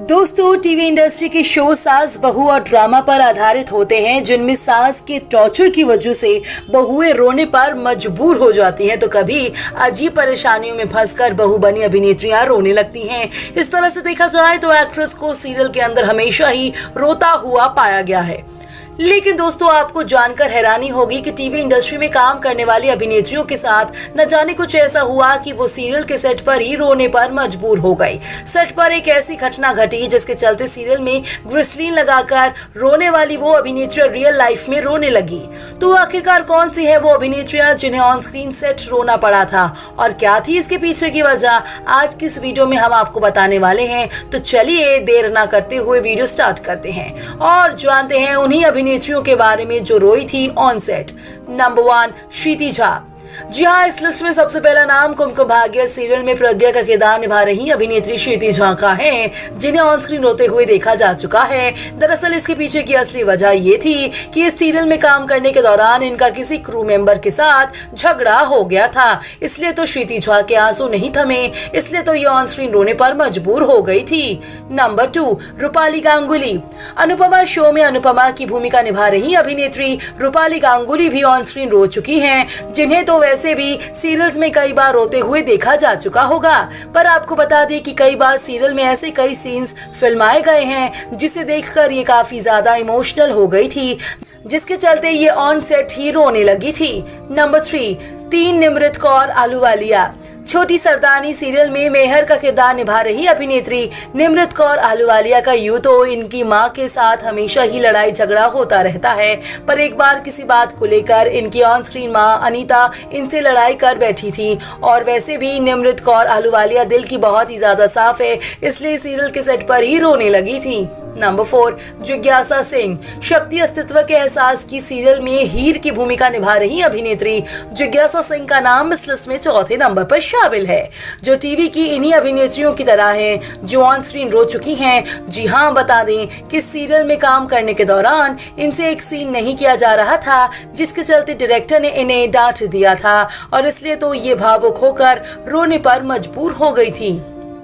दोस्तों, TV industry के show सास बहू और ड्रामा पर आधारित होते हैं, जिनमें सास के टॉर्चर की वजह से बहुएं रोने पर मजबूर हो जाती हैं, तो कभी अजीब परेशानियों में फंसकर बहू बनी अभिनेत्रियां रोने लगती हैं। इस तरह से देखा जाए तो एक्ट्रेस को सीरियल के अंदर हमेशा ही रोता हुआ पाया गया है। लेकिन दोस्तों, आपको जानकर हैरानी होगी कि टीवी इंडस्ट्री में काम करने वाली अभिनेत्रियों के साथ न जाने कुछ ऐसा हुआ कि वो सीरियल के सेट पर ही रोने पर मजबूर हो गई। सेट पर एक ऐसी घटना घटी जिसके चलते सीरियल में ग्लिसरीन लगाकर रोने वाली वो अभिनेत्री रियल लाइफ में रोने लगी। तो आखिरकार कौन सी है वो अभिनेत्रियां जिन्हें ऑन स्क्रीन सेट रोना पड़ा था, और क्या थी इसके पीछे की वजह, आज की इस वीडियो में हम आपको बताने वाले हैं। तो चलिए देर ना करते हुए वीडियो स्टार्ट करते हैं और जानते हैं उन्हीं अभिनेत्रियों के बारे में जो रोई थी on set. Number 1, Shriti Jha. जी हाँ, इस लिस्ट में सबसे पहला नाम कुमकुम भाग्य सीरियल में प्रज्ञा का किरदार निभा रही अभिनेत्री श्रीति झा का है, जिन्हें ऑन स्क्रीन रोते हुए देखा जा चुका है। दरअसल इसके पीछे की असली वजह ये थी कि इस सीरियल में काम करने के दौरान इनका किसी क्रू मेंबर के साथ झगड़ा हो गया था, इसलिए तो श्रीति झा के आंसू नहीं थमे, इसलिए तो ये ऑन स्क्रीन रोने पर मजबूर हो गई थी। नंबर 2, रूपाली गांगुली। अनुपमा शो में अनुपमा की भूमिका निभा रही अभिनेत्री रूपाली गांगुली भी ऑन स्क्रीन रो चुकी हैं, जिन्हें तो वैसे भी सीरियल्स में कई बार रोते हुए देखा जा चुका होगा। पर आपको बता दें कि कई बार सीरियल में ऐसे कई सीन्स फिल्माए गए हैं जिसे देखकर ये काफी ज्यादा इमोशनल हो गई थी, जिसके चलते ये ऑन सेट ही रोने लगी थी। नंबर 3, निमृत कौर आहलूवालिया। छोटी सरदारनी सीरियल में मेहर का किरदार निभा रही अभिनेत्री निमृत कौर आहलूवालिया का यूं तो इनकी मां के साथ हमेशा ही लड़ाई झगड़ा होता रहता है, पर एक बार किसी बात को लेकर इनकी ऑन स्क्रीन मां अनीता इनसे लड़ाई कर बैठी थी। और वैसे भी निमृत कौर आहलूवालिया दिल की बहुत ही ज्यादा साफ है, इसलिए सीरियल के सेट पर ही रोने लगी थी। नंबर 4, जिज्ञासा सिंह। शक्ति अस्तित्व के एहसास की सीरियल में हीर की भूमिका निभा रही अभिनेत्री जिज्ञासा सिंह का नाम इस लिस्ट में चौथे नंबर पर शामिल है, जो टीवी की इन्हीं अभिनेत्रियों की तरह हैं जो ऑन स्क्रीन रो चुकी हैं। जी हाँ, बता दें कि सीरियल में काम करने के दौरान इनसे एक सीन नहीं किया जा रहा था, जिसके चलते डायरेक्टर ने इन्हें डांट दिया था और इसलिए तो ये भावुक होकर रोने पर मजबूर हो गई थी।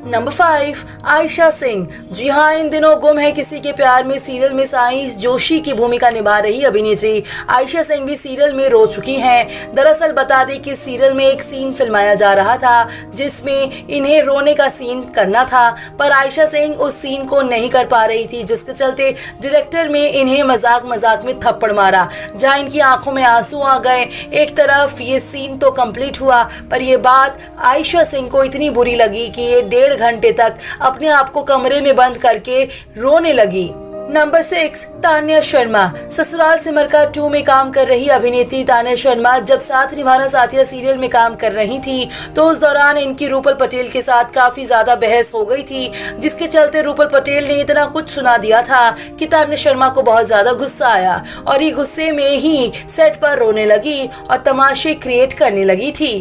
नंबर 5, आयशा सिंह। जी हाँ, इन दिनों गुम है किसी के प्यार में सीरियल में साई जोशी की भूमिका निभा रही अभिनेत्री आयशा सिंह भी सीरियल में रो चुकी हैं। दरअसल बता दें कि सीरियल में एक सीन फिल्माया जा रहा था जिसमें इन्हें रोने का सीन करना था, पर आयशा सिंह उस सीन को नहीं कर पा रही थी, जिसके चलते डायरेक्टर में इन्हें मजाक मजाक में थप्पड़ मारा, जहाँ इनकी आंखों में आंसू आ गए। एक तरफ ये सीन तो कंप्लीट हुआ, पर ये बात आयशा सिंह को इतनी बुरी लगी कि ये 1.5 घंटे तक अपने आप को कमरे में बंद करके रोने लगी। नंबर 6, तान्या शर्मा। ससुराल सिमर 2 में काम कर रही अभिनेत्री तान्या शर्मा जब साथ निभाना साथिया सीरियल में काम कर रही थी, तो उस दौरान इनकी रूपल पटेल के साथ काफी ज्यादा बहस हो गई थी, जिसके चलते रूपल पटेल ने इतना कुछ सुना दिया था कि तान्या शर्मा को बहुत ज्यादा गुस्सा आया और ये गुस्से में ही सेट पर रोने लगी और तमाशे क्रिएट करने लगी थी।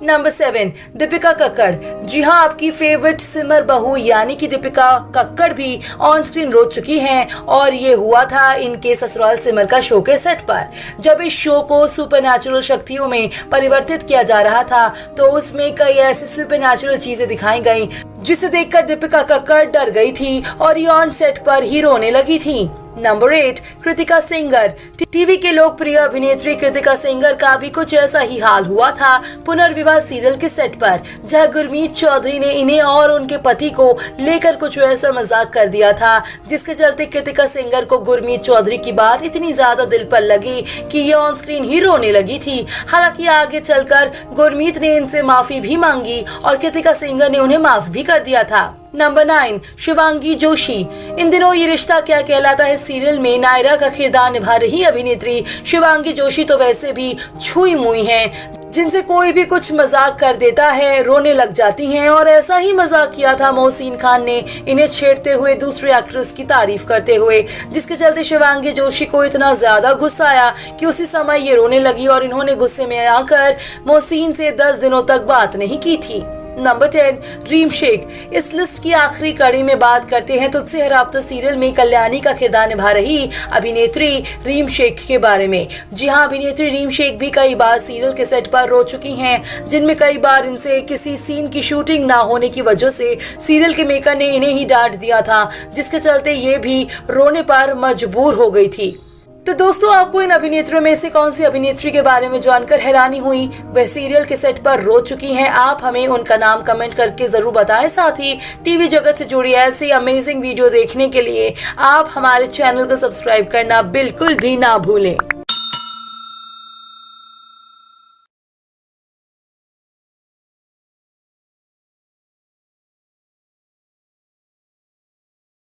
नंबर 7, दीपिका कक्कड़। जी हाँ, आपकी फेवरेट सिमर बहू यानी कि दीपिका कक्कड़ भी ऑन स्क्रीन रो चुकी हैं, और ये हुआ था इनके ससुराल सिमर का शो के सेट पर। जब इस शो को सुपरनैचुरल शक्तियों में परिवर्तित किया जा रहा था, तो उसमें कई ऐसी सुपरनैचुरल चीजें दिखाई गई जिसे देखकर दीपिका कक्कड़ डर गई थी और ये ऑन सेट पर ही रोने लगी थी। नंबर 8, कृतिका सेंगर। टीवी के लोकप्रिय अभिनेत्री कृतिका सेंगर का भी कुछ ऐसा ही हाल हुआ था पुनर्विवाह सीरियल के सेट पर, जहां गुरमीत चौधरी ने इन्हें और उनके पति को लेकर कुछ ऐसा मजाक कर दिया था, जिसके चलते कृतिका सेंगर को गुरमीत चौधरी की बात इतनी ज्यादा दिल पर लगी कि ये ऑन स्क्रीन ही रोने लगी थी। हालांकि आगे चलकर गुरमीत ने इनसे माफी भी मांगी और कृतिका सेंगर ने उन्हें माफ भी कर दिया था। नंबर 9, शिवांगी जोशी। इन दिनों ये रिश्ता क्या कहलाता है सीरियल में नायरा का किरदार निभा रही अभिनेत्री शिवांगी जोशी तो वैसे भी छुई मुई हैं, जिनसे कोई भी कुछ मजाक कर देता है रोने लग जाती हैं, और ऐसा ही मजाक किया था मोहसिन खान ने इन्हें छेड़ते हुए दूसरे एक्ट्रेस की तारीफ करते हुए, जिसके चलते शिवांगी जोशी को इतना ज्यादा गुस्सा आया कि उसी समय ये रोने लगी और इन्होंने गुस्से में आकर मोहसिन से 10 दिनों तक बात नहीं की थी। नंबर 10 रीम शेख। इस लिस्ट की आखिरी कड़ी में बात करते हैं तुझसे है राब्ता सीरियल में कल्याणी का किरदार निभा रही अभिनेत्री रीम शेख के बारे में। जी हां, अभिनेत्री रीम शेख भी कई बार सीरियल के सेट पर रो चुकी हैं, जिनमें कई बार इनसे किसी सीन की शूटिंग ना होने की वजह से सीरियल के मेकर ने इन्हें ही डांट दिया था, जिसके चलते ये भी रोने पर मजबूर हो गई थी। तो दोस्तों, आपको इन अभिनेत्रियों में से कौन सी अभिनेत्री के बारे में जानकर हैरानी हुई? वह सीरियल के सेट पर रो चुकी हैं, आप हमें उनका नाम कमेंट करके जरूर बताएं। साथ ही टीवी जगत से जुड़ी ऐसी अमेजिंग वीडियो देखने के लिए आप हमारे चैनल को सब्सक्राइब करना बिल्कुल भी ना भूलें।